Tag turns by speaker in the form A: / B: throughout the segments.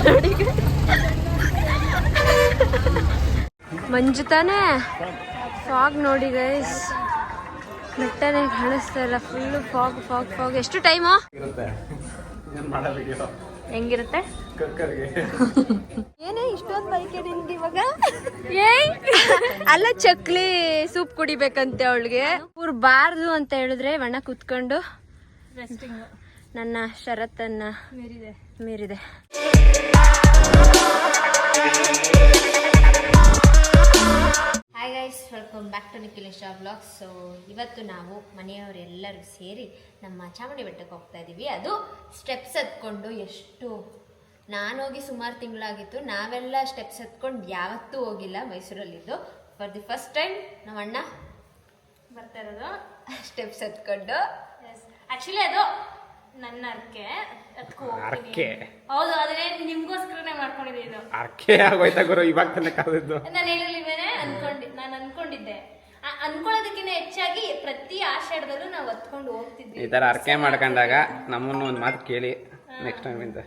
A: ನೋಡಿ ಮಂಜು ತಾನೇ ಫಾಗ್ ನೋಡಿ ಗೈಸ್ ಬೆಟ್ಟನೇ ಕಾಣಿಸ್ತಾ ಇಲ್ಲ ಫುಲ್ಲು ಫಾಗ್ ಫಾಗ್ ಫಾಗ್ ಎಷ್ಟು ಟೈಮು ಹೆಂಗಿರುತ್ತೆ ಏನೇ ಇಷ್ಟೊಂದು ಬೈಕೆ ನಿನ್ಗೆ ಇವಾಗ ಅಲ್ಲ ಚಕ್ಲಿ ಸೂಪ್ ಕುಡಿಬೇಕಂತೆ ಅವಳಿಗೆ ಬಾರ್ದು ಅಂತ ಹೇಳಿದ್ರೆ ಬಣ್ಣ ಕುತ್ಕೊಂಡು ನನ್ನ ಷರತ್ತನ್ನ ಮೀರಿದೆ hi guys welcome back to Nikhilesha vlogs. So ಇವತ್ತು ನಾವು ಮನೆಯವರೆಲ್ಲರೂ ಸೇರಿ ನಮ್ಮ ಚಾಮುಂಡಿ ಬೆಟ್ಟಕ್ಕೆ ಹೋಗ್ತಾ ಇದ್ದೀವಿ. ಅದು ಸ್ಟೆಪ್ಸ್ ಹತ್ಕೊಂಡು ಎಷ್ಟು ನಾನೋಗಿ ಸುಮಾರು ತಿಂಗಳಾಗಿತ್ತು. ನಾವೆಲ್ಲ ಸ್ಟೆಪ್ಸ್ ಹತ್ಕೊಂಡು ಯಾವತ್ತೂ ಹೋಗಿಲ್ಲ ಮೈಸೂರಲ್ಲಿದ್ದು. ಫಾರ್ ದಿ ಫಸ್ಟ್ ಟೈಮ್ ನಮ್ಮ ಅಣ್ಣ ಬರ್ತಾ ಇರೋದು ಸ್ಟೆಪ್ಸ್ ಹತ್ಕೊಂಡು. ಆ್ಯಕ್ಚುಲಿ ಅದು ನನ್ನ ಅರ್ಕೆ ಹೌದು, ಅದೇ ನಿಮ್ಗೋಸ್ಕರನೇ ಮಾಡ್ಕೊಂಡಿದ್ದೆ. ಇದು
B: ಅರ್ಕೆ ಆಗೋಯ್ತಾ ಗುರು, ಇವಾಗ ತಾನೇ ಕಾದಿದ್ದು.
A: ನಾನು ಹೇಳಿರ್ಲಿವೇನೆ ನಾನು ಅನ್ಕೊಂಡಿದ್ದೆ. ಅನ್ಕೊಳ್ಳೋದಕ್ಕಿಂತ ಹೆಚ್ಚಾಗಿ ಪ್ರತಿ ಆಷಾಢದಲ್ಲೂ ನಾವು ಹತ್ಕೊಂಡು ಹೋಗ್ತಿದ್ವಿ.
B: ಈ ತರ ಅರ್ಕೆ ಮಾಡ್ಕೊಂಡಾಗ ನಮ್ಮನ್ನು ಒಂದು ಮಾತು ಕೇಳಿ ನೆಕ್ಸ್ಟ್ ಟೈಮ್ ಇಂದ.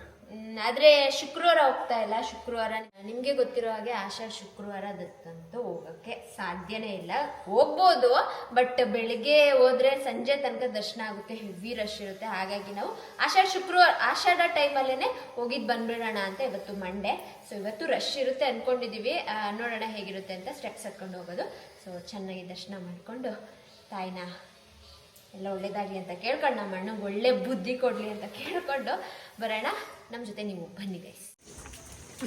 A: ಆದ್ರೆ ಶುಕ್ರವಾರ ಹೋಗ್ತಾ ಇಲ್ಲ. ಶುಕ್ರವಾರ ನಿಮ್ಗೆ ಗೊತ್ತಿರೋ ಹಾಗೆ ಆಷಾಢ ಶುಕ್ರವಾರ ದತ್ತಂತೂ ಹೋಗಕ್ಕೆ ಸಾಧ್ಯನೇ ಇಲ್ಲ. ಹೋಗ್ಬೋದು, ಬಟ್ ಬೆಳಿಗ್ಗೆ ಹೋದ್ರೆ ಸಂಜೆ ತನಕ ದರ್ಶನ ಆಗುತ್ತೆ, ಹೆವಿ ರಶ್ ಇರುತ್ತೆ. ಹಾಗಾಗಿ ನಾವು ಆಷಾಢ ಟೈಮಲ್ಲೇನೆ ಹೋಗಿದ್ ಬಂದ್ಬಿಡೋಣ ಅಂತ. ಇವತ್ತು ಮಂಡೇ, ಸೊ ಇವತ್ತು ರಶ್ ಇರುತ್ತೆ ಅನ್ಕೊಂಡಿದೀವಿ. ನೋಡೋಣ ಹೇಗಿರುತ್ತೆ ಅಂತ. ಸ್ಟೆಪ್ಸ್ ಹತ್ಕೊಂಡು ಹೋಗೋದು. ಸೊ ಚೆನ್ನಾಗಿ ದರ್ಶನ ಮಾಡ್ಕೊಂಡು ತಾಯಿನ ಎಲ್ಲ ಒಳ್ಳೇದಾಗಲಿ ಅಂತ ಕೇಳ್ಕೊಂಡು, ನಮ್ಮ ಅಣ್ಣಗೆ ಒಳ್ಳೆ ಬುದ್ಧಿ ಕೊಡಲಿ ಅಂತ ಕೇಳ್ಕೊಂಡು ಬರೋಣ. ನಮ್ಮ ಜೊತೆ ನೀವು ಬನ್ನಿ ಗೈಸ್.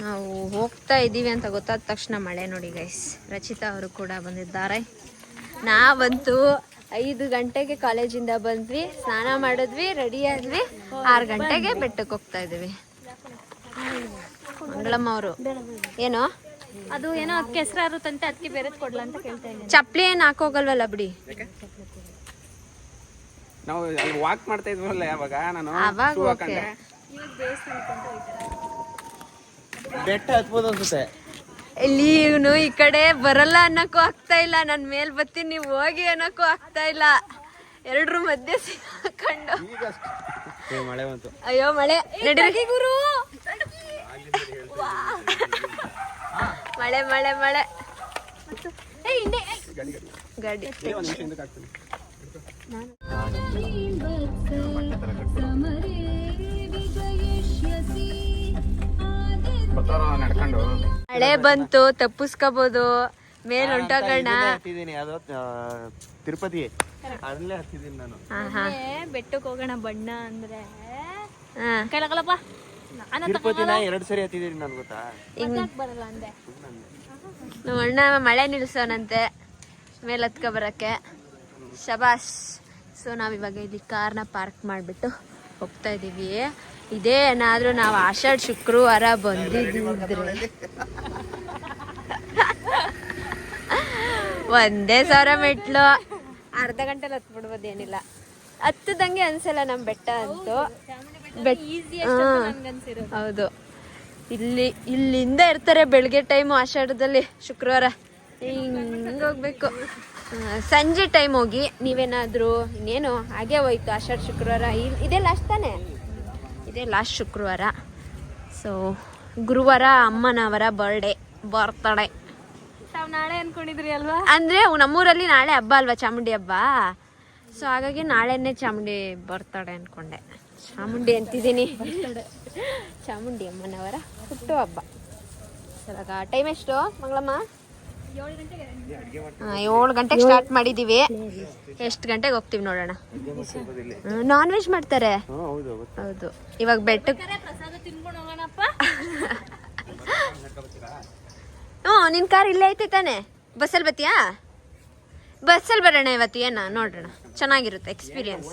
A: ನಾವು ಹೋಗ್ತಾ ಇದ್ದೀವಿ ಅಂತ ಗೊತ್ತಾದ ತಕ್ಷಣ ಮಳೆ ನೋಡಿ ಗೈಸ್. ರಚಿತಾ ಅವರು ಕೂಡ ಬಂದಿದ್ದಾರೆ. ನಾವಂತೂ 5 ಗಂಟೆಗೆ ಕಾಲೇಜಿಂದ ಬಂದ್ವಿ, ಸ್ನಾನ ಮಾಡಿದ್ವಿ, ರೆಡಿ ಆದ್ವಿ. 6 ಗಂಟೆಗೆ ಬೆಟ್ಟಕ್ಕೆ ಹೋಗ್ತಾ ಇದ್ದೀವಿ. ಮಂಗಳಮ್ಮ ಅವರು ಏನು
C: ಅದು ಏನೋ ಅದಕ್ಕೆ ಹೆಸರಾರುತ್ತಂತೆ, ಅದಕ್ಕೆ ಬೇರೆ ಕೊಡ್ಲ ಅಂತ ಕೇಳ್ತಾ ಇದ್ದೀನಿ.
A: ಚಪ್ಪಲಿ ಏನು ಹಾಕೋಗಲ್ವಲ್ಲ ಬಿಡಿ.
B: ನಾವು ಅಲ್ಲಿ ವಾಕ್ ಮಾಡ್ತಾ ಇದ್ವಲ್ಲ ಯಾವಾಗ, ನಾನು ಬೆಟ್ಟ ಹತ್ಬೋದು ಅನ್ಸುತ್ತೆ.
A: ಇಲ್ಲಿ ಇವನು ಈ ಕಡೆ ಬರಲ್ಲ ಅನ್ನಕ್ಕೂ ಆಗ್ತಾ ಇಲ್ಲ, ನನ್ ಮೇಲ್ ಬರ್ತೀನಿ ನೀವು ಹೋಗಿ ಅನ್ನಕ್ಕೂ ಆಗ್ತಾ ಇಲ್ಲ. ಎರಡ್ರ ಮಧ್ಯೆ ಸಿಕ್ಕೊಂಡು
B: ಮಳೆ ಬಂತು.
A: ಅಯ್ಯೋ ಮಳೆ ನಡಿ ಗುರು. ಮಳೆ ಮಳೆ ಮಳೆ ಗಾಡಿ ಮಳೆ ಬಂತು, ತಪ್ಪಿಸ್ಕೋಬಹುದು. ಮೇಲ್ ಹೊಂಟೋಗೋಣ.
B: ತಿರುಪತಿ ಅಲ್ಲೇ ಹತ್ತಿದ್ದೀನಿ ನಾನು.
C: ಬೆಟ್ಟಕ್ಕೆ ಹೋಗೋಣ ಬಣ್ಣ ಅಂದ್ರೆ ಕೈಲಾಗಲ್ಲಪ್ಪ.
B: ತಿರುಪತಿನ 2 ಸರಿ ಹತ್ತಿದ್ದೀನಿ ನಾನು, ಗೊತ್ತಾ?
C: ಬರಲ್ಲ ಅಂದೆ.
A: ನಮ್ಮ ಅಣ್ಣ ಮಳೆ ನಿಲ್ಸೋನಂತೆ ಮೇಲೆ ಹತ್ಕೊ ಬರಕ್ಕೆ. ಶಬಾಷ್. ಸೊ ನಾವಿವಾಗ ಇಲ್ಲಿ ಕಾರ್ನ ಪಾರ್ಕ್ ಮಾಡಿಬಿಟ್ಟು ಹೋಗ್ತಾ ಇದ್ದೀವಿ. ಇದೇ ಏನಾದರೂ ನಾವು ಆಷಾಢ ಶುಕ್ರವಾರ ಬಂದಿದ್ದಿದ್ರೆ 1,000 ಮೆಟ್ಲು ಅರ್ಧ ಗಂಟೆಲಿ ಹತ್ಬಿಡ್ಬೋದು, ಏನಿಲ್ಲ. ಹತ್ತದಂಗೆ ಅನ್ಸಲ್ಲ ನಮ್ಮ ಬೆಟ್ಟ ಅಂತೂ. ಹೌದು, ಇಲ್ಲಿಂದ ಇರ್ತಾರೆ ಬೆಳಗ್ಗೆ ಟೈಮು ಆಷಾಢದಲ್ಲಿ ಶುಕ್ರವಾರ. ಹಿಂಗೆ ಹೋಗ್ಬೇಕು. ಸಂಜೆ ಟೈಮ್ ಹೋಗಿ ನೀವೇನಾದರೂ ಇನ್ನೇನು ಹಾಗೆ ಹೋಯ್ತು. ಆಷಾಢ ಶುಕ್ರವಾರ ಇದೇ ಲಾಸ್ಟ್ ತಾನೆ, ಇದೇ ಲಾಸ್ಟ್ ಶುಕ್ರವಾರ. ಸೊ ಗುರುವಾರ ಅಮ್ಮನವರ ಬರ್ತಡೇ.
C: ತಾವು ನಾಳೆ ಅನ್ಕೊಂಡಿದ್ರಿ ಅಲ್ವಾ?
A: ಅಂದರೆ ನಮ್ಮೂರಲ್ಲಿ ನಾಳೆ ಹಬ್ಬ ಅಲ್ವಾ, ಚಾಮುಂಡಿ ಹಬ್ಬ. ಸೊ ಹಾಗಾಗಿ ನಾಳೆನೇ ಚಾಮುಂಡಿ ಬರ್ತಡೇ ಅನ್ಕೊಂಡೆ. ಚಾಮುಂಡಿ ಅಂತಿದ್ದೀನಿ, ಚಾಮುಂಡಿ ಅಮ್ಮನವರ ಹುಟ್ಟು ಹಬ್ಬ. ಇವಾಗ ಟೈಮ್ ಎಷ್ಟು ಮಂಗಳಮ್ಮ? 7 ಗಂಟೆಗೆ ಸ್ಟಾರ್ಟ್ ಮಾಡಿದೀವಿ. ಎಷ್ಟು ಗಂಟೆಗೆ ಹೋಗ್ತೀವಿ ನೋಡೋಣ. ನಾನ್ ವೆಜ್ ಮಾಡ್ತಾರೆ. ಹೌದು, ಇವಾಗ ಬೆಟ್ಟಕ್ಕೆ ನಿನ್ ಕಾರ್ ಇಲ್ಲೇ ಐತೆ ತಾನೆ? ಬಸ್ಸಲ್ಲಿ ಬತ್ತೀಯಾ? ಬಸ್ಸಲ್ಲಿ ಬರೋಣ ಇವತ್ತು. ಏನ ನೋಡೋಣ, ಚೆನ್ನಾಗಿರುತ್ತೆ ಎಕ್ಸ್ಪೀರಿಯನ್ಸ್.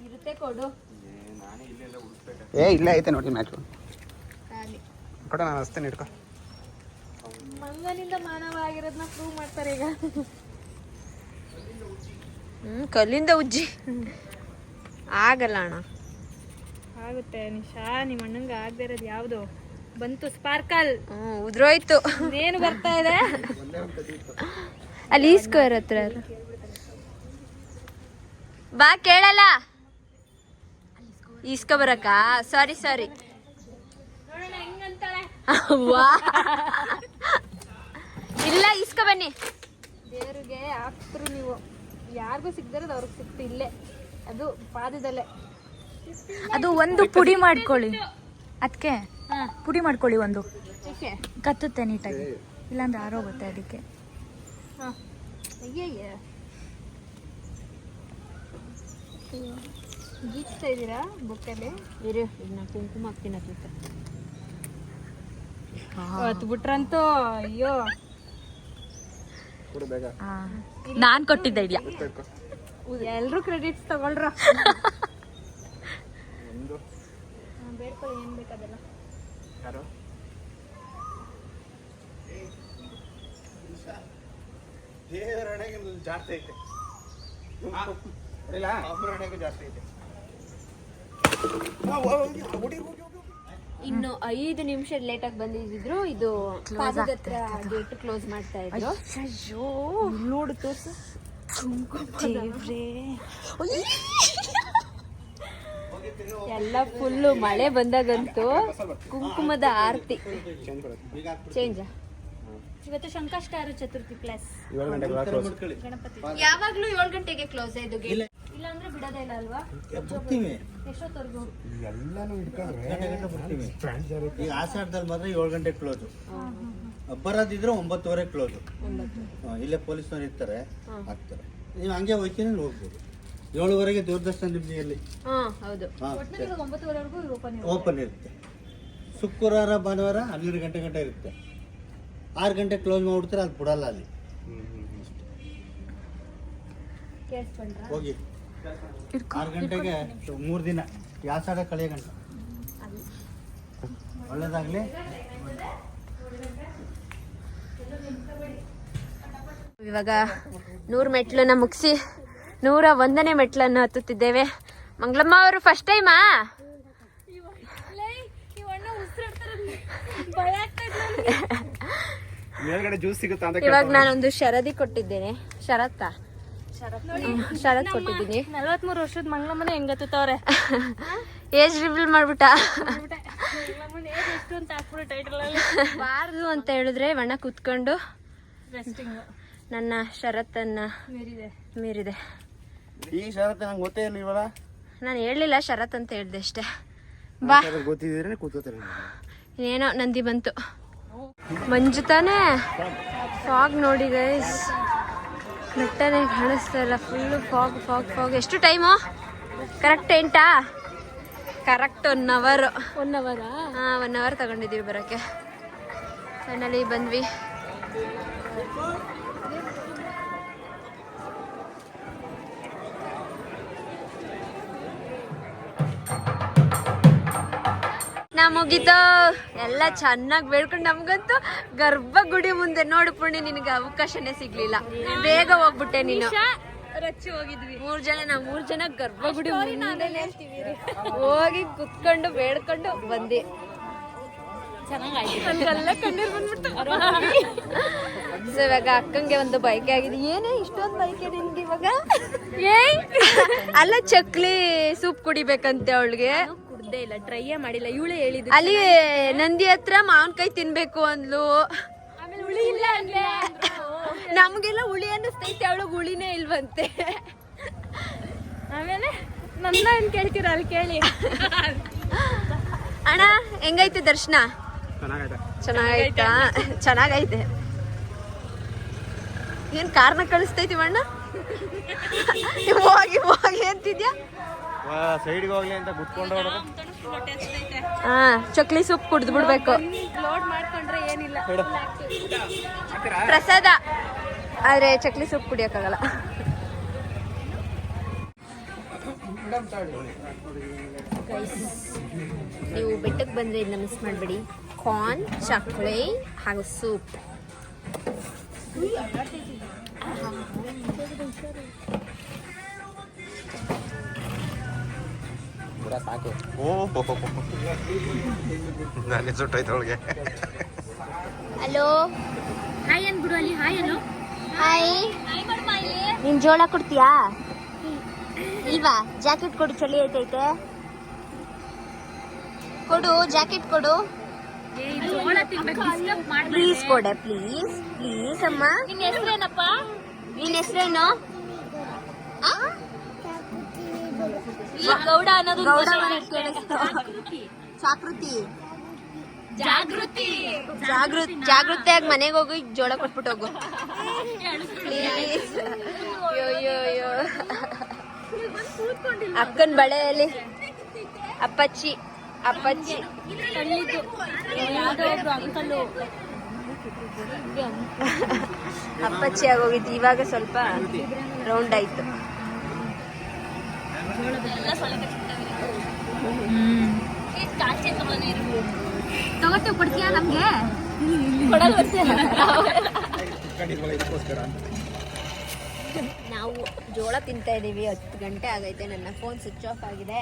A: ಇರುತ್ತೆ ಕೊಡು.
B: ಇಲ್ಲ ಐತೆ ನೋಡಿ ಮ್ಯಾಚ್ ಕೊಡ, ನಾನು ಅಷ್ಟೇ ಇಟ್ಕೊ.
C: ಮಂಗನಿಂದ ಮಾನವ ಆಗಿರೋದನ್ನ ಪ್ರೂವ್ ಮಾಡ್ತಾರೆ ಈಗ.
A: ಕಲ್ಲಿಂದ ಉಜ್ಜಿ ಆಗಲ್ಲ ಅಣ್ಣ.
C: ಆಗುತ್ತೆ ನಿಶಾ, ನಿಮ್ಮ ಅಣ್ಣಂಗೆ ಆಗದೆ ಇರೋದು ಯಾವುದು ಬಂತು? ಸ್ಪಾರ್ಕಲ್
A: ಉದ್ರೋಯ್ತು.
C: ಏನು ಬರ್ತಾ ಇದೆ
A: ಅಲ್ಲಿ ಸ್ಕ್ವೇರ್ ಹತ್ರ ಬಾ, ಕೇಳಲ್ಲ. ಇಸ್ಕೊ ಬರಕ್ಕ ಸಾರಿ
C: ನೋಡೋಣ ಹೆಂಗಂತಾಳೆ.
A: ಇಲ್ಲ ಇಸ್ಕೊ ಬನ್ನಿ.
C: ದೇವ್ರಿಗೆ ಹಾಕ್ತರು ನೀವು, ಯಾರಿಗೂ ಸಿಗ್ದಿರೋದು ಅವ್ರಿಗೆ ಸಿಕ್ತು ಇಲ್ಲೇ, ಅದು ಪಾದದಲ್ಲೇ.
D: ಅದು ಒಂದು ಪುಡಿ ಮಾಡ್ಕೊಳ್ಳಿ, ಅದಕ್ಕೆ ಪುಡಿ ಮಾಡ್ಕೊಳ್ಳಿ ಒಂದು,
C: ಏಕೆ?
D: ಕತ್ತುತ್ತೆ ನೀಟಾಗಿ, ಇಲ್ಲಾಂದ್ರೆ ಆರೋಗುತ್ತೆ ಅದಕ್ಕೆ.
C: ಹಾಂ ಅಯ್ಯಯ್ಯ ಗೀಚ್ತಾ ಇದ್ದೀರಾ ಬುಕ್ಕಲ್ಲಿ?
A: ಇರು ಇದನ್ನ ಕುಂಕುಮ ಹಾಕ್ತೀನಿ
C: ಅವತ್ತು ಬಿಟ್ರಂತೂ ಅಯ್ಯೋ.
D: ನಾನ್ ಕೊಟ್ಟಿದ್ದೆ ಐಡಿಯಾ.
C: ಎಲ್ರು ಕ್ರೆಡಿಟ್ಸ್ ತಗೊಳ್ರ. ಬೇಡ್ಕೊಳ್ಳಿ ಏನ್ ಬೇಕದೆಲ್ಲ.
B: ಜಾಸ್ತಿ ಐತೆ,
A: ಇನ್ನು 5 ನಿಮಿಷ ಲೇಟಾಗಿ ಬಂದಿದ್ರು. ಇದು ಪಾದದ ಹತ್ರ ಗೇಟ್ ಕ್ಲೋಸ್ ಮಾಡ್ತಾ ಇದ್ರು.
D: ಅಯ್ಯೋ
A: ನೋಡು ತೋರ್ಸು. ಎಲ್ಲ ಫುಲ್ಲು ಮಳೆ ಬಂದಾಗಂತೂ ಕುಂಕುಮದ ಆರತಿ ಚೇಂಜ್.
C: ಇವತ್ತು ಸಂಕಷ್ಟಾರ ಚತುರ್ಥಿ ಪ್ಲಸ್ ಗಣಪತಿ.
A: ಯಾವಾಗ್ಲೂ 7 ಗಂಟೆಗೆ ಕ್ಲೋಸ್ ಇದು ಗೇಟ್.
C: ಇಲ್ಲ ಅಂದ್ರೆ ಬಿಡೋದೇ ಇಲ್ಲ ಅಲ್ವಾ? ಎಷ್ಟೊತ್ತವರೆಗೂ?
E: ಈಗ ಆಷಾಢದಲ್ಲಿ ಮಾತ್ರ 7 ಗಂಟೆ ಕ್ಲೋಸು, ಬರೋದಿದ್ರೆ 9:30 ಕ್ಲೋಸು. ಇಲ್ಲೇ ಪೊಲೀಸ್ನವ್ರು ಇರ್ತಾರೆ, ಹಾಕ್ತಾರೆ. ನೀವು ಹಂಗೆ ಹೋಗ್ತೀನಿ ಹೋಗ್ಬೋದು. 7:30 ದೂರದರ್ಶನ ನಿಮ್ಗೆ
A: ಹೌದು.
C: ಒಟ್ಟಿನಲ್ಲಿ 9:30ವರೆಗೂ
E: ಓಪನ್ ಇರುತ್ತೆ. ಶುಕ್ರವಾರ ಭಾನುವಾರ 12 ಗಂಟೆ ಇರುತ್ತೆ. 6 ಗಂಟೆ ಕ್ಲೋಸ್ ಮಾಡ್ಬಿಡ್ತಾರೆ, ಅದು ಬಿಡಲ್ಲ ಅಲ್ಲಿ. ಹೋಗಿ 6 ಗಂಟೆಗೆ 3 ದಿನ ಆಷಾಢ ಕಳೆಯ ಗಂಟ. ಒಳ್ಳೇದಾಗ್ಲಿ.
A: ಇವಾಗ 100 ಮೆಟ್ಲನ್ನ ಮುಗಿಸಿ 101ನೇ ಮೆಟ್ಲನ್ನು ಹತ್ತುತ್ತಿದ್ದೇವೆ. ಮಂಗಳಮ್ಮ ಅವರು ಫಸ್ಟ್ ಟೈಮಾ?
B: ಮೇಲ್ಗಡೆ ಜ್ಯೂಸ್ ಸಿಗುತ್ತಾ ಅಂತ
A: ಇವಾಗ ನಾನೊಂದು ಶರದಿ ಕೊಟ್ಟಿದ್ದೇನೆ. ಶರತ್ ಕೊಟ್ಟಿದ್ದೀನಿ.
C: 43 ವರ್ಷದ ಮಂಗಳಮ್ಮನೆ ಹೆಂಗತ್ತವ್ರೆ.
A: ಏಜ್ ರಿವೀಲ್ ಮಾಡ್ಬಿಟ್ಟ.
C: ಎಷ್ಟು ಅಂತ ಹಾಕ್ಬಿಡು ಟೈಟಲ್ ಅಲ್ಲಿ.
A: ಬಾರ್ದು ಅಂತ ಹೇಳಿದ್ರೆ ಬಣ್ಣ ಕೂತ್ಕೊಂಡು
C: ರೆಸ್ಟಿಂಗ್
A: ನನ್ನ ಷರತ್ತನ್ನ ಮೀರಿದೆ.
E: ಈ ಷರತ್ತು ನಂಗೆ ಗೊತ್ತೇ ಇಲ್ವಲ್ಲ.
A: ನಾನು ಹೇಳಲಿಲ್ಲ, ಶರತ್ ಅಂತ ಹೇಳ್ದೆ ಅಷ್ಟೇ. ಬಾ,
E: ಗೊತ್ತಿದ್ರೆ ಕೂತ್ಕೋತಾರೆ.
A: ಏನೋ ನಂದಿ ಬಂತು. ಮಂಜು ತಾನೇ. ಫಾಗ್ ನೋಡಿ ಗೈಸ್, ಬೆಟ್ಟನೇ ಕಾಣಿಸ್ತಾ ಇಲ್ಲ, ಫುಲ್ಲು ಫಾಗ್. ಎಷ್ಟು ಟೈಮು? ಕರೆಕ್ಟ್ 8? Correct 1 hour.
C: 1 ಅವರಾ?
A: ಹಾಂ, 1 ಅವರ್ ತಗೊಂಡಿದ್ದೀವಿ ಬರೋಕ್ಕೆ. ಫೈನಲಿ ಬಂದ್ವಿ. ಮುಗೀತು ಎಲ್ಲ ಚೆನ್ನಾಗಿ ಬೇಡ್ಕೊಂಡು. ನಮ್ಗಂತೂ ಗರ್ಭಗುಡಿ ಮುಂದೆ ನೋಡು ಪುಣ್ಯ, ನಿನಗೆ ಅವಕಾಶನೇ ಸಿಗ್ಲಿಲ್ಲ. ಬೇಗ ಹೋಗ್ಬಿಟ್ಟೆ ನೀನು.
C: ರಚ್ಚಿ ಹೋಗಿದ್ವಿ
A: 3 ಜನ ಗರ್ಭಗುಡಿ ಮುಂದೆ ಹೋಗಿ ಕುತ್ಕೊಂಡು ಬೇಡ್ಕೊಂಡು ಬಂದಿ. ಸೊ ಇವಾಗ ಅಕ್ಕಂಗೆ ಒಂದು ಬೈಕೆ ಆಗಿದೆ. ಏನೇ ಇಷ್ಟೊಂದು ಬೈಕೆ ನಿನ್ಗೆ ಇವಾಗ? ಅಲ್ಲ, ಚಕ್ಲಿ ಸೂಪ್ ಕುಡಿಬೇಕಂತೆ ಅವಳಿಗೆ.
C: ಕುಡ್ದೇ ಇಲ್ಲ, ಟ್ರೈಯೇ ಮಾಡಿಲ್ಲ. ಇವಳೇ ಹೇಳಿದ್ದು.
A: ಅಲ್ಲಿ ನಂದಿ ಹತ್ರ ಮಾವಿನಕಾಯಿ ತಿನ್ಬೇಕು ಅಂದ್ಲು.
C: ಆಮೇಲೆ ಹುಳಿ ಇಲ್ಲ ಅಂದ್ರೆ
A: ನಮ್ಗೆಲ್ಲ ಹುಳಿ ಅನ್ನಿಸ್ತೈತೆ, ಅವಳಿಗೆ ಹುಳಿನೇ ಇಲ್ವಂತೆ.
C: ಆಮೇಲೆ ನನ್ನ ಏನ್ ಕೇಳ್ತೀರ ಅಲ್ಲಿ ಕೇಳಿ.
A: ಅಣ್ಣ ಹೆಂಗೈತೆ ದರ್ಶನ? ಚೆನ್ನಾಗೈತಾ? ಚೆನ್ನಾಗೈತೆ. ಏನ್ ಕಾರ್ನ ಕಳಿಸ್ತೈತಿ ಅಣ್ಣ? ಹೋಗಿ ಅಂತಿದ್ಯಾ?
E: ಸೈಡ್ಗೆ ಹೋಗ್ಲಿ ಅಂತ ಕುತ್ಕೊಂಡು
A: ಹಾ, ಚಕ್ಲಿ ಸೂಪ್ ಕುಡ್ದು ಬಿಡ್ಬೇಕು.
C: ಲೋಡ್ ಮಾಡ್ಕೊಂಡ್ರೆ ಏನಿಲ್ಲ,
A: ಪ್ರಸಾದ. ಆದ್ರೆ ಚಕ್ಲಿ ಸೂಪ್ ಕುಡಿಯಕ್ಕಾಗಲ್ಲ. ನೀವು ಬೆಟ್ಟಕ್ಕೆ ಬಂದ್ರೆ ಇದನ್ನ ಮಿಸ್ ಮಾಡಬೇಡಿ. ಕಾರ್ನ್, ಚಕ್ಲಿ ಹಾಗೂ ಸೂಪ್.
B: ಸಾಕು. ನಾನೇ ಸುಟ್ಟೈತೆ ಅವಳಿಗೆ.
A: ಹಲೋ,
C: ಹಾಯ್ ಅನ್ಬಿಡು ಅಲ್ಲಿ. ಹಾಯ್ ಅಲ್ಲೋ.
A: ಹಾಯ್. ನೀನ್ ಜೋಳ ಕೊಡ್ತೀಯಾ? ಇಲ್ವಾ? ಜಾಕೆಟ್ ಕೊಡು, ಚಳಿ ಐತೈತೆ. ಕೊಡು ಜಾಕೆಟ್ ಕೊಡು ಪ್ಲೀಸ್ ಕೊಡೆ ಪ್ಲೀಸ್ ಪ್ಲೀಸ್ ಅಮ್ಮ.
C: ನಿನ್ನ ಹೆಸರೇನಪ್ಪ?
A: ನಿನ್ ಹೆಸರೇನು?
C: ಗೌಡ ಅನ್ನೋದು
A: ಗೌಡ ಜಾಗೃತಿ ಜಾಗೃತಿಯಾಗಿ ಮನೆಗೆ ಹೋಗಿ ಜೋಳ ಕೊಟ್ಬಿಟ್ಟು ಹೋಗು ಪ್ಲೀಸ್. ಅಯ್ಯೋ ಅಕ್ಕನ್ ಬಳೆಯಲ್ಲಿ ಅಪ್ಪಚ್ಚಿ ಅಪ್ಪಚ್ಚಿ ಆಗೋಗಿತ್ತು. ಇವಾಗ ಸ್ವಲ್ಪ ರೌಂಡ್ ಆಯ್ತು.
C: ತಗೋತೀವಿ, ಕೊಡ್ತೀಯಾ ನಮ್ಗೆ?
A: ನಾವು ಜೋಳ ತಿಂತಾ ಇದೀವಿ. 10 ಗಂಟೆ ಆಗೈತೆ. ನನ್ನ ಫೋನ್ ಸ್ವಿಚ್ ಆಫ್ ಆಗಿದೆ.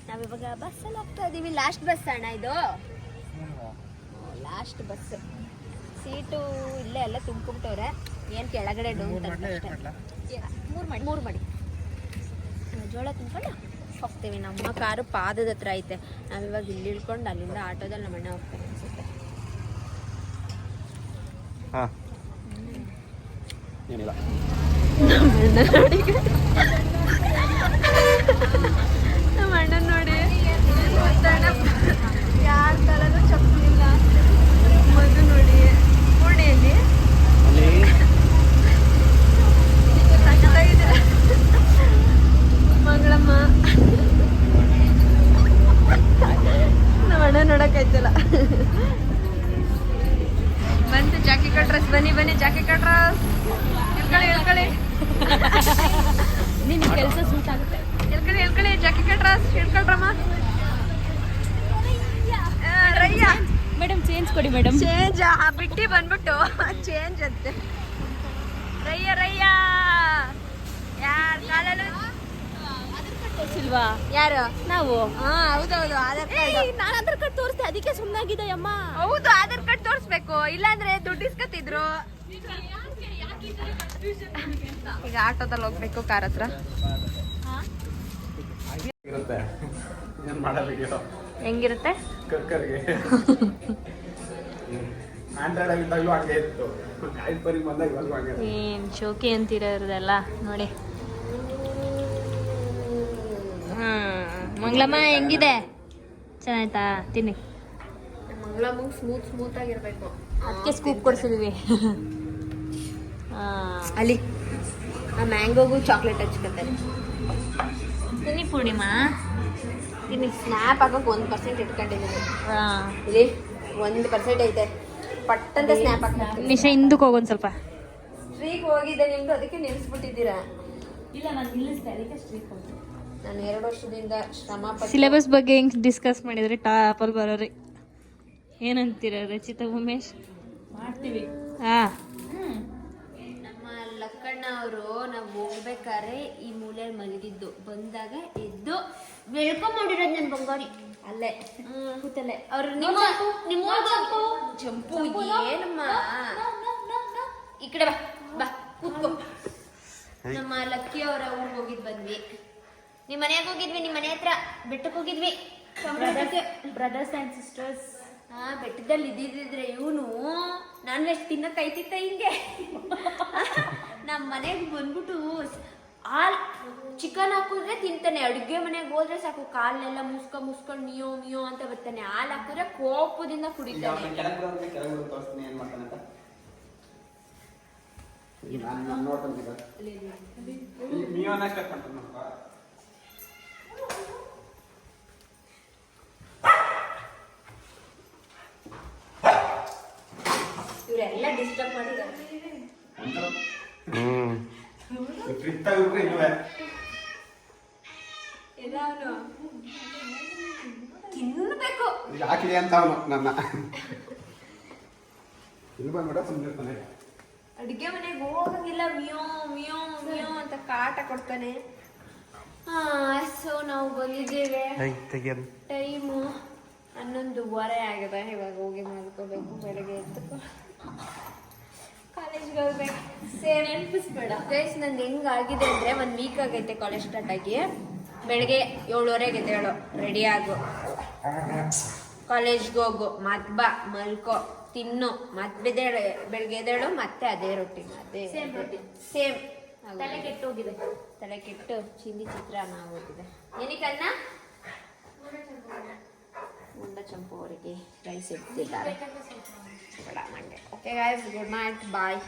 A: ನಾವಿವಾಗ ಬಸ್ಸಲ್ಲಿ ಹೋಗ್ತಾ ಇದೀವಿ. ಲಾಸ್ಟ್ ಬಸ್ ಅಣ್ಣ ಇದು, ಲಾಸ್ಟ್ ಬಸ್. ಸೀಟು ಇಲ್ಲೇ ಎಲ್ಲ ತುಂಬಿಬಿಟ್ಟವ್ರೆ. ಏನು ಕೆಳಗಡೆ ಡೌನ್ ಮೂರು ಮಾಡಿ ಜೋಳ ತಿನ್ಕೊಂಡು ಹೋಗ್ತೀವಿ. ನಮ್ಮ ಕಾರು ಪಾದದ ಹತ್ರ ಐತೆ. ನಾವಿವಾಗ ಇಲ್ಲಿ ಇಳ್ಕೊಂಡು ಅಲ್ಲಿಂದ ಆಟೋದಲ್ಲಿ ನಮ್ಮ ಅಣ್ಣ ಹೋಗ್ತೇವೆ ಅನ್ಸುತ್ತೆ.
B: ಹಾಂ ಏನಿಲ್ಲ.
A: ನಮ್ಮ ಅಣ್ಣ ನೋಡಿ ಯಾರ ಕಾಲಲ್ಲೂ ಚಪ್ಪಲಿಲ್ಲ. ಮಗು ನೋಡಿ ಕೋಣೆಯಲ್ಲಿ ಮಗಳಮ್ಮ. ನಮ್ಮ ಅಣ್ಣ ನೋಡಕ್ಕಾಯ್ತಲ್ಲ. ಬಂತು ಜಾಕಿ ಕಟ್ರಸ್. ಬನ್ನಿ ಜಾಕಿ ಕಟ್ರಸ್. ಹೇಳ್ಕೊಳ್ಳಿ
C: ನಿನ್ನ ಕೆಲಸ ಸೂಟ್ ಆಗುತ್ತೆ.
A: ಹೇಳ್ಕೊಳ್ಳಿ ಜಾಕಿ ಕಟ್ರಸ್. ಹೇಳ್ಕೊಳ್ರಮ್ಮ. ರಯ್ಯ
C: ಮೇಡಮ್ ಚೇಂಜ್ ಕೊಡಿ ಮೇಡಮ್.
A: ಚೇಂಜ್ ಬಿಟ್ಟಿ ಬಂದ್ಬಿಟ್ಟು ಚೇಂಜ್ ಅಂತೆ. ರಯ್ಯ ಯಾರ ಕಾಲಲ್ಲೂ
C: ಇಲ್ವಾ?
A: ಯಾರು?
C: ನಾವು.
A: ಹಾ ಹೌದೌದು. ಆಧಾರ್ ಕಾರ್ಡ್.
C: ನಾನು ಆಧಾರ್ ಕಾರ್ಡ್ ತೋರಿಸ್ದೆ, ಅದಕ್ಕೆ ಸುಮ್ಮನಾಗಿದೆ ಅಮ್ಮ.
A: ಹೌದು, ಆಧಾರ್ ಕಾರ್ಡ್ ತೋರಿಸ್ಬೇಕು, ಇಲ್ಲಾಂದ್ರೆ ದುಡ್ಡು ಇಸ್ಕತ್ತಿದ್ರು. ಈಗ ಆಟೋದಲ್ಲಿ ಹೋಗ್ಬೇಕು ಕಾರ್ ಹತ್ರ.
B: ಇರುತ್ತೆ ಏನು ಮಾಡಬೇಕಿರೋ
A: ಹೆಂಗಿರುತ್ತೆ?
B: ಕರ್ಕರ್ಗೆ ಆಂಡ್ರಾಯ್ಡ್ ಆಗಿದ್ದಾಗಲೂ ಹಂಗೆ ಇತ್ತು. ಐಫೋನಿಗೆ ಬಂದಾಗ ಇವಾಗಲೂ ಹಂಗೆ ಇತ್ತು.
C: ಏನ್ ಶೋಕಿ ಅಂತಿರೋದೆಲ್ಲ ನೋಡಿ. ಮಂಗ್ಲಮ್ಮ ಹೆಂಗಿದೆ? ಚೆನ್ನಾಯ್ತಾ? ತಿನ್ನಿ.
A: ಮಂಗಳಮ್ಮ ಸ್ಮೂತ್ ಆಗಿರ್ಬೇಕು.
C: ಅದಕ್ಕೆ ಸ್ಕೂಪ್ ಕೊಡ್ಸಿದೀವಿ.
A: ಅಲ್ಲಿ ಆ ಮ್ಯಾಂಗೋಗೂ ಚಾಕ್ಲೇಟ್ ಹಚ್ಕೊತಾರೆ.
C: ತಿನ್ನಿ ಪೂರ್ಣಿಮಾ.
A: ಇಲ್ಲಿ ಸ್ನ್ಯಾಪ್ ಹಾಕಕ್ಕೆ 1% ಇಟ್ಕೊಂಡಿದ್ದೀನಿ. ಇಲ್ಲಿ 1% ಐತೆ. ಪಟ್ಟಂತ ಸ್ನ್ಯಾಪ್ ಹಾಕ್ತಾರೆ.
C: ನಿಶಾ ಹಿಂದಕ್ಕೆ ಹೋಗೋದು ಸ್ವಲ್ಪ.
A: ಸ್ಟ್ರೀಕ್ ಹೋಗಿದೆ ನಿಮ್ದು, ಅದಕ್ಕೆ ನಿಲ್ಲಿಸ್ಬಿಟ್ಟಿದ್ದೀರಾ?
C: ಇಲ್ಲ, ನಾನು ನಿಲ್ಲಿಸ್ದೆ, ಅದಕ್ಕೆ ಸ್ಟ್ರೀಕ್ ಹೋಗ್ತೀನಿ.
A: ನಾನು 2 ವರ್ಷದಿಂದ ಶ್ರಮ ಪಟ್ಟು
C: ಸಿಲೆಬಸ್ ಬಗ್ಗೆ ಹೆಂಗ್ ಡಿಸ್ಕಸ್ ಮಾಡಿದ್ರೆ ಟಾಪಲ್ಲಿ ಬರೋರಿ. ಏನಂತೀರ ರಚಿತಾ ಉಮೇಶ್? ಮಾಡ್ತೀವಿ.
A: ನಮ್ಮ ಲಕ್ಕಣ್ಣ ಅವರು ನಾವು ಹೋಗ್ಬೇಕಾದ್ರೆ ಈ ಮೂಲೆಯಲ್ಲಿ ಮಲಗಿದ್ದು. ಬಂದಾಗ ಎದ್ದು ಬೆಳ್ಕೊಂಬಿಟ್ಟಿರೋದು ನನ್ನ ಬಂಗಾರಿ ಅಲ್ಲೇ ಕೂತಲ್ಲೇ. ಅವ್ರು ನಿಮ್ಮ ಚಂಪು ಏನಮ್ಮ ಈ ಕಡೆ ಬಾ ಕೂತ್ಕೋ. ನಮ್ಮ ಲಕ್ಕಿ ಅವರ ಊರಿಗೆ ಹೋಗಿದ್ ಬಂದ್ವಿ. ನಿಮ್ಮ ಮನೆಯಾಗ ಹೋಗಿದ್ವಿ. ನಿಮ್ಮ ಮನೆ ಹತ್ರ ಬೆಟ್ಟಕ್ಕೆ ಹೋಗಿದ್ವಿ.
C: Brothers and sisters.
A: ಬೆಟ್ಟದಲ್ಲಿ ಇದ್ದಿದ್ರೆ ಇವನು ನಾನ್ ವೆಜ್ ತಿನ್ನಕ್ ಐತಿತ್ತ ಹಿಂಗೆ. ನಮ್ಮ ಮನೆಗೆ ಬಂದ್ಬಿಟ್ಟು ಚಿಕನ್ ಹಾಕಿದ್ರೆ ತಿಂತಾನೆ. ಅಡುಗೆ ಮನೆಗೆ ಹೋದ್ರೆ ಸಾಕು ಕಾಲನ್ನೆಲ್ಲ ಮುಸ್ಕೊಂಡು ಮಿಯೋ ಅಂತ ಬರ್ತಾನೆ. ಹಾಲು ಹಾಕಿದ್ರೆ ಕೋಪದಿಂದ ಕುಡಿತಾನೆ. ಇವರೆಲ್ಲ ಡಿಸ್ಟರ್ಬ್ ಮಾಡಿದ್ದಾರೆ. ತಿನ್ಬೇಕು
B: ಯಾಕಿದೆ ಅಂತ ಅವನು ನನ್ನ ಇಲ್ಲಿ ಬಂದ್ಬಿಡ ಸುಮ್ಮನೆ
A: ಅಡುಗೆ ಮನೆಗೆ ಹೋಗಂಗಿಲ್ಲ. ಮಿಯೋ ಅಂತ ಕಾಟ ಕೊಡ್ತಾನೆ. ಸೊ ನಾವು ಬಂದಿದ್ದೇವೆ. ಟೈಮು 11:15 ಆಗಿದೆ. ಇವಾಗ ಹೋಗಿ ಮಾಡ್ಕೋಬೇಕು. ಬೆಳಗ್ಗೆ ಎದ್ದು ಕಾಲೇಜ್ಗೆ ಹೋಗ್ಬೇಕು. ನೆನಪಿಸ್ಬೇಡ ಗೈಸ್, ನಂದು ಹೆಂಗಾಗಿದೆ ಅಂದರೆ 1 ವೀಕ್ ಆಗೈತೆ ಕಾಲೇಜ್ ಸ್ಟಾರ್ಟ್ ಆಗಿ. ಬೆಳಗ್ಗೆ 7:30 ಎದ್ದೇಳು, ರೆಡಿ ಆಗು. ಕಾಲೇಜ್ಗೆ ಹೋಗು ಮತ್ ಬಾ ಮಲ್ಕೋ ತಿನ್ನು ಮತ್ ಬೆಳಗ್ಗೆ ಎದ್ದೇಳು ಮತ್ತೆ ಅದೇ ರೊಟೀನ್ ಅದೇ ಸೇಮ್
C: ತಲೆ ಕೆಟ್ಟೋಗಿದೆ.
A: ತಲೆ ಕೆಟ್ಟು ಚಿಂದಿ ಚಿತ್ರಾನ್ನ ಆಗೋಗಿದೆ. ಏನಕ್ಕನ್ನ ಮುಂಡ ಚಂಪು ಅವರಿಗೆ ರೈಸ್ ಇಡ್ತಿದ್ದಾರೆ. ಬೇಡ ಮಂಡೆ. ಓಕೆ ಗಾಯ್ಸ್, ಗುಡ್ ನೈಟ್, ಬಾಯ್.